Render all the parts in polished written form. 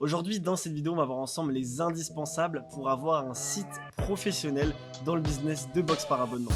Aujourd'hui, dans cette vidéo, on va voir ensemble les indispensables pour avoir un site professionnel dans le business de box par abonnement.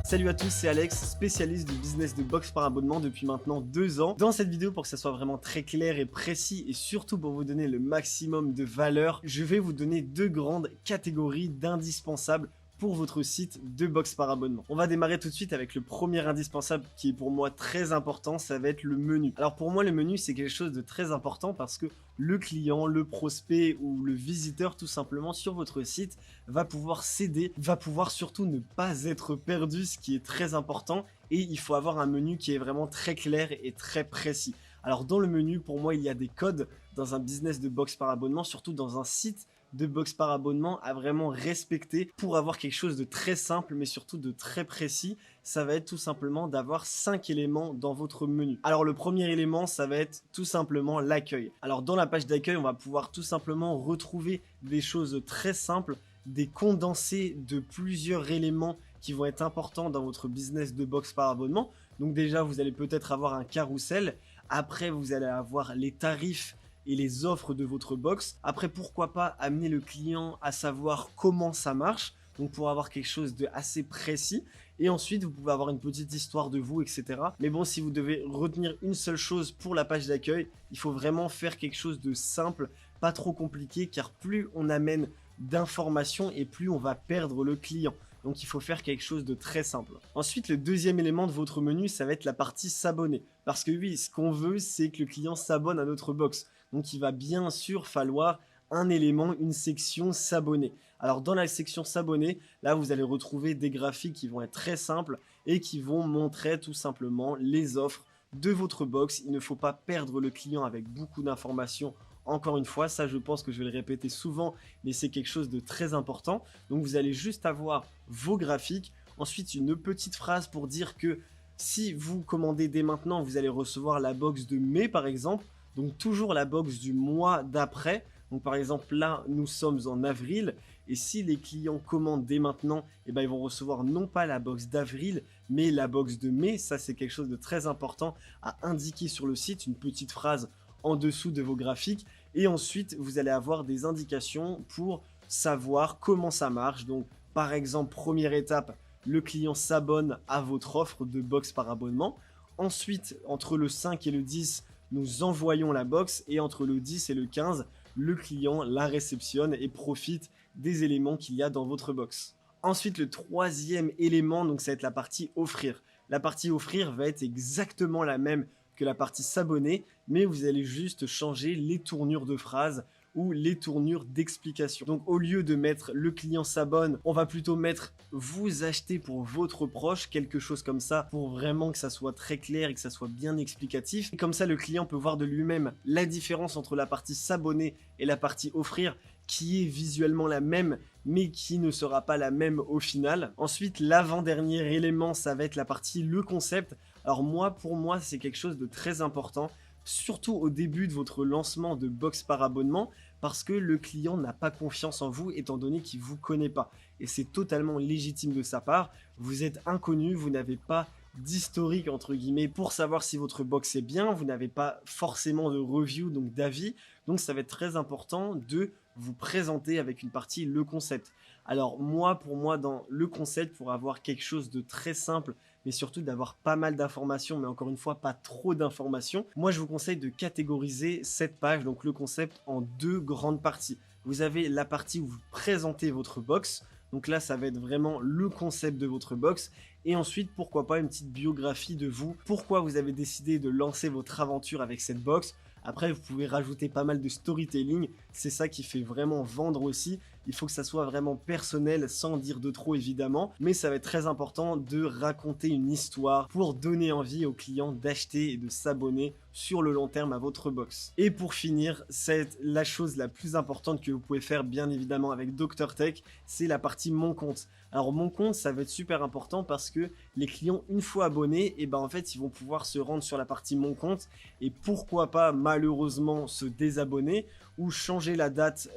Salut à tous, c'est Alex, spécialiste du business de box par abonnement depuis maintenant 2 ans. Dans cette vidéo, pour que ça soit vraiment très clair et précis et surtout pour vous donner le maximum de valeur, je vais vous donner 2 grandes catégories d'indispensables pour votre site de box par abonnement. On va démarrer tout de suite avec le premier indispensable qui est pour moi très important, ça va être le menu. Alors pour moi le menu c'est quelque chose de très important parce que le client, le prospect ou le visiteur tout simplement sur votre site va pouvoir s'aider, va pouvoir surtout ne pas être perdu, ce qui est très important, et il faut avoir un menu qui est vraiment très clair et très précis. Alors dans le menu, pour moi il y a des codes dans un business de box par abonnement, surtout dans un site de box par abonnement à vraiment respecter pour avoir quelque chose de très simple mais surtout de très précis. Ça va être tout simplement d'avoir 5 éléments dans votre menu. Alors le premier élément, ça va être tout simplement l'accueil. Alors dans la page d'accueil, on va pouvoir tout simplement retrouver des choses très simples, des condensés de plusieurs éléments qui vont être importants dans votre business de box par abonnement. Donc déjà, vous allez peut-être avoir un carrousel. Après, vous allez avoir les tarifs et les offres de votre box. Après, pourquoi pas amener le client à savoir comment ça marche, donc pour avoir quelque chose de assez précis. Et ensuite, vous pouvez avoir une petite histoire de vous, etc. Mais bon, si vous devez retenir une seule chose pour la page d'accueil, il faut vraiment faire quelque chose de simple, pas trop compliqué, car plus on amène d'informations et plus on va perdre le client. Donc il faut faire quelque chose de très simple. Ensuite, le deuxième élément de votre menu, ça va être la partie s'abonner. Parce que oui, ce qu'on veut, c'est que le client s'abonne à notre box. Donc il va bien sûr falloir un élément, une section s'abonner. Alors dans la section s'abonner, là vous allez retrouver des graphiques qui vont être très simples et qui vont montrer tout simplement les offres de votre box. Il ne faut pas perdre le client avec beaucoup d'informations. Encore une fois, ça je pense que je vais le répéter souvent, mais c'est quelque chose de très important. Donc vous allez juste avoir vos graphiques, ensuite une petite phrase pour dire que si vous commandez dès maintenant, vous allez recevoir la box de mai par exemple, donc toujours la box du mois d'après. Donc par exemple là, nous sommes en avril, et si les clients commandent dès maintenant, eh ben, ils vont recevoir non pas la box d'avril, mais la box de mai. Ça c'est quelque chose de très important à indiquer sur le site, une petite phrase en dessous de vos graphiques, et ensuite vous allez avoir des indications pour savoir comment ça marche. Donc par exemple, première étape, le client s'abonne à votre offre de box par abonnement. Ensuite, entre le 5 et le 10, nous envoyons la box, et entre le 10 et le 15, le client la réceptionne et profite des éléments qu'il y a dans votre box. Ensuite, le troisième élément, donc ça va être la partie offrir. La partie offrir va être exactement la même que la partie s'abonner, mais vous allez juste changer les tournures de phrases ou les tournures d'explication. Donc au lieu de mettre le client s'abonne, on va plutôt mettre vous achetez pour votre proche, quelque chose comme ça, pour vraiment que ça soit très clair et que ça soit bien explicatif. Et comme ça le client peut voir de lui-même la différence entre la partie s'abonner et la partie offrir, qui est visuellement la même mais qui ne sera pas la même au final. Ensuite, l'avant-dernier élément, ça va être la partie le concept. Alors pour moi c'est quelque chose de très important, surtout au début de votre lancement de box par abonnement, parce que le client n'a pas confiance en vous étant donné qu'il ne vous connaît pas. Et c'est totalement légitime de sa part, vous êtes inconnu, vous n'avez pas d'historique entre guillemets pour savoir si votre box est bien, vous n'avez pas forcément de review, donc d'avis, donc ça va être très important de vous présenter avec une partie le concept. Alors pour moi dans le concept, pour avoir quelque chose de très simple, mais surtout d'avoir pas mal d'informations, mais encore une fois pas trop d'informations, moi je vous conseille de catégoriser cette page, donc le concept, en 2 grandes parties. Vous avez la partie où vous présentez votre box, donc là ça va être vraiment le concept de votre box, et ensuite pourquoi pas une petite biographie de vous, pourquoi vous avez décidé de lancer votre aventure avec cette box. Après vous pouvez rajouter pas mal de storytelling, c'est ça qui fait vraiment vendre aussi. Il faut que ça soit vraiment personnel sans dire de trop évidemment, mais ça va être très important de raconter une histoire pour donner envie aux clients d'acheter et de s'abonner sur le long terme à votre box. Et pour finir, c'est la chose la plus importante que vous pouvez faire bien évidemment avec Dr Tech, c'est la partie mon compte. Alors mon compte, ça va être super important parce que les clients, une fois abonnés, et ben en fait ils vont pouvoir se rendre sur la partie mon compte et pourquoi pas malheureusement se désabonner ou changer la date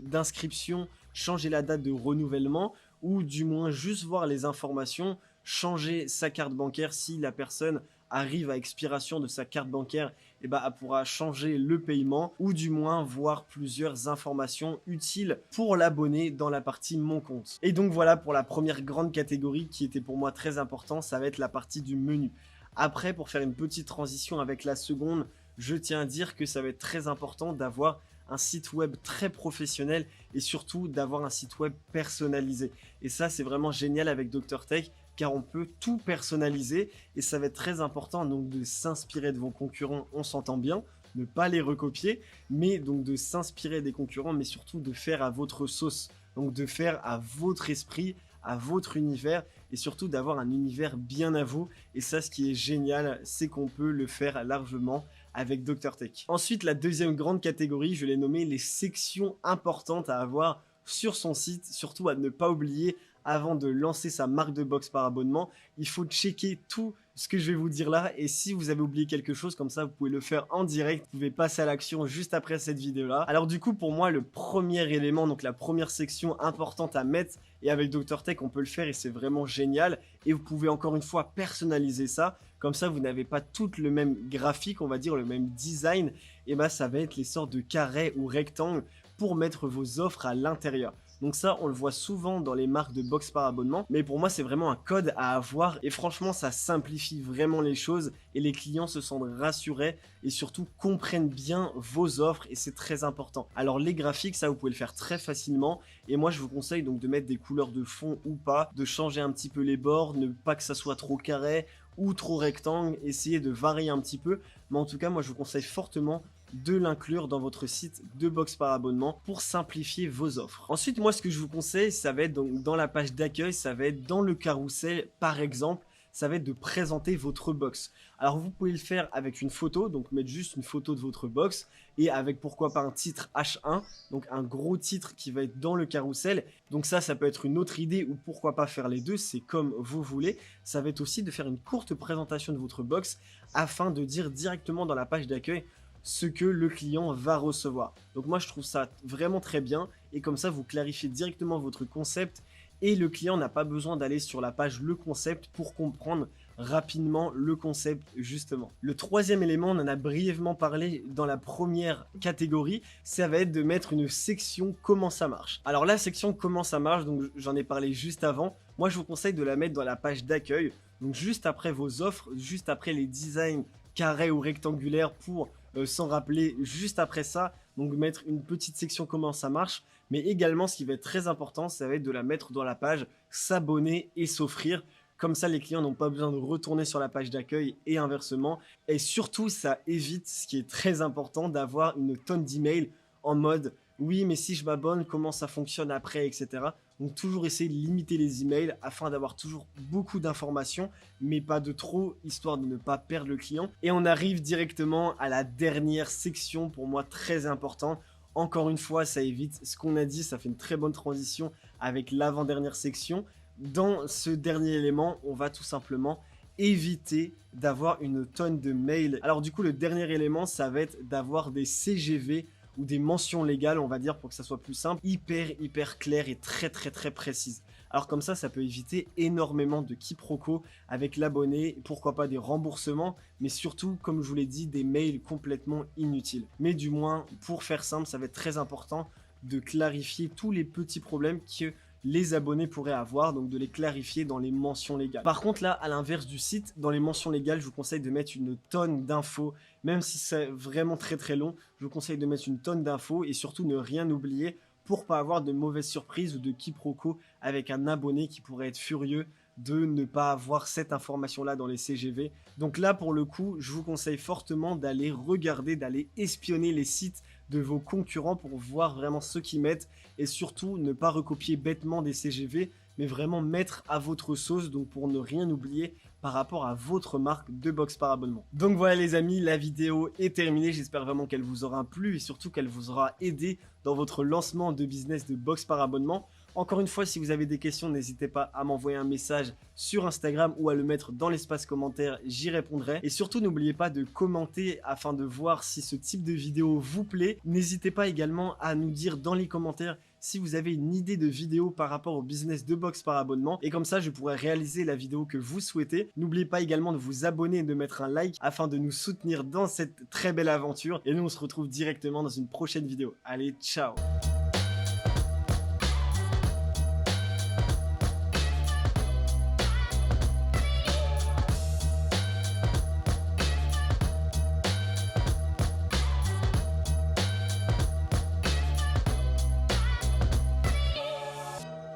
d'inscription, changer la date de renouvellement, ou du moins juste voir les informations, changer sa carte bancaire si la personne arrive à expiration de sa carte bancaire, et bah, elle pourra changer le paiement ou du moins voir plusieurs informations utiles pour l'abonné dans la partie mon compte. Et donc voilà pour la première grande catégorie qui était pour moi très important, ça va être la partie du menu. Après, pour faire une petite transition avec la seconde, je tiens à dire que ça va être très important d'avoir un site web très professionnel et surtout d'avoir un site web personnalisé. Et ça, c'est vraiment génial avec Dr Tech car on peut tout personnaliser et ça va être très important donc de s'inspirer de vos concurrents, on s'entend bien, ne pas les recopier, mais donc de s'inspirer des concurrents, mais surtout de faire à votre sauce, donc de faire à votre esprit, à votre univers et surtout d'avoir un univers bien à vous. Et ça, ce qui est génial, c'est qu'on peut le faire largement avec Dr Tech. Ensuite, la deuxième grande catégorie, je l'ai nommée les sections importantes à avoir sur son site, surtout à ne pas oublier avant de lancer sa marque de box par abonnement. Il faut checker tout ce que je vais vous dire là et si vous avez oublié quelque chose comme ça, vous pouvez le faire en direct. Vous pouvez passer à l'action juste après cette vidéo là. Alors du coup, pour moi, le premier élément, donc la première section importante à mettre, et avec Dr Tech, on peut le faire et c'est vraiment génial. Et vous pouvez encore une fois personnaliser ça. Comme ça, vous n'avez pas tout le même graphique, on va dire le même design. Et bah, ça va être les sortes de carrés ou rectangles pour mettre vos offres à l'intérieur. Donc ça, on le voit souvent dans les marques de box par abonnement. Mais pour moi, c'est vraiment un code à avoir. Et franchement, ça simplifie vraiment les choses. Et les clients se sentent rassurés et surtout comprennent bien vos offres. Et c'est très important. Alors les graphiques, ça, vous pouvez le faire très facilement. Et moi, je vous conseille donc de mettre des couleurs de fond ou pas. De changer un petit peu les bords. Ne pas que ça soit trop carré ou trop rectangle. Essayez de varier un petit peu. Mais en tout cas, moi, je vous conseille fortement de l'inclure dans votre site de box par abonnement pour simplifier vos offres. Ensuite, moi, ce que je vous conseille, ça va être donc dans la page d'accueil, ça va être dans le carrousel, par exemple, ça va être de présenter votre box. Alors, vous pouvez le faire avec une photo, donc mettre juste une photo de votre box et avec pourquoi pas un titre H1, donc un gros titre qui va être dans le carrousel. Donc ça peut être une autre idée ou pourquoi pas faire les deux, c'est comme vous voulez. Ça va être aussi de faire une courte présentation de votre box afin de dire directement dans la page d'accueil ce que le client va recevoir. Donc moi je trouve ça vraiment très bien et comme ça vous clarifiez directement votre concept et le client n'a pas besoin d'aller sur la page le concept pour comprendre rapidement le concept justement. Le troisième élément, on en a brièvement parlé dans la première catégorie, ça va être de mettre une section comment ça marche. Alors la section comment ça marche, donc j'en ai parlé juste avant, moi je vous conseille de la mettre dans la page d'accueil, donc juste après vos offres, juste après les designs carrés ou rectangulaires pour s'en rappeler juste après ça, donc mettre une petite section comment ça marche, mais également ce qui va être très important, ça va être de la mettre dans la page s'abonner et s'offrir, comme ça les clients n'ont pas besoin de retourner sur la page d'accueil et inversement, et surtout ça évite, ce qui est très important, d'avoir une tonne d'emails en mode oui mais si je m'abonne comment ça fonctionne après, etc. Donc toujours essayer de limiter les emails afin d'avoir toujours beaucoup d'informations, mais pas de trop, histoire de ne pas perdre le client. Et on arrive directement à la dernière section, pour moi très importante. Encore une fois, ça évite ce qu'on a dit, ça fait une très bonne transition avec l'avant-dernière section. Dans ce dernier élément, on va tout simplement éviter d'avoir une tonne de mails. Alors du coup, le dernier élément, ça va être d'avoir des CGV ou des mentions légales, on va dire, pour que ça soit plus simple, hyper clair et très précise. Alors comme ça peut éviter énormément de quiproquos avec l'abonné, pourquoi pas des remboursements, mais surtout, comme je vous l'ai dit, des mails complètement inutiles. Mais du moins, pour faire simple, ça va être très important de clarifier tous les petits problèmes que les abonnés pourraient avoir, donc de les clarifier dans les mentions légales. Par contre là, à l'inverse du site, dans les mentions légales, je vous conseille de mettre une tonne d'infos, même si c'est vraiment très long, je vous conseille de mettre une tonne d'infos et surtout ne rien oublier pour pas avoir de mauvaises surprises ou de quiproquos avec un abonné qui pourrait être furieux de ne pas avoir cette information là dans les CGV. Donc là pour le coup, je vous conseille fortement d'aller regarder, d'aller espionner les sites de vos concurrents pour voir vraiment ce qu'ils mettent et surtout ne pas recopier bêtement des CGV mais vraiment mettre à votre sauce, donc pour ne rien oublier par rapport à votre marque de box par abonnement. Donc voilà les amis, la vidéo est terminée, j'espère vraiment qu'elle vous aura plu et surtout qu'elle vous aura aidé dans votre lancement de business de box par abonnement. Encore une fois, si vous avez des questions, n'hésitez pas à m'envoyer un message sur Instagram ou à le mettre dans l'espace commentaire, j'y répondrai. Et surtout, n'oubliez pas de commenter afin de voir si ce type de vidéo vous plaît. N'hésitez pas également à nous dire dans les commentaires si vous avez une idée de vidéo par rapport au business de box par abonnement, et comme ça je pourrai réaliser la vidéo que vous souhaitez. N'oubliez pas également de vous abonner et de mettre un like afin de nous soutenir dans cette très belle aventure, et nous on se retrouve directement dans une prochaine vidéo. Allez, ciao!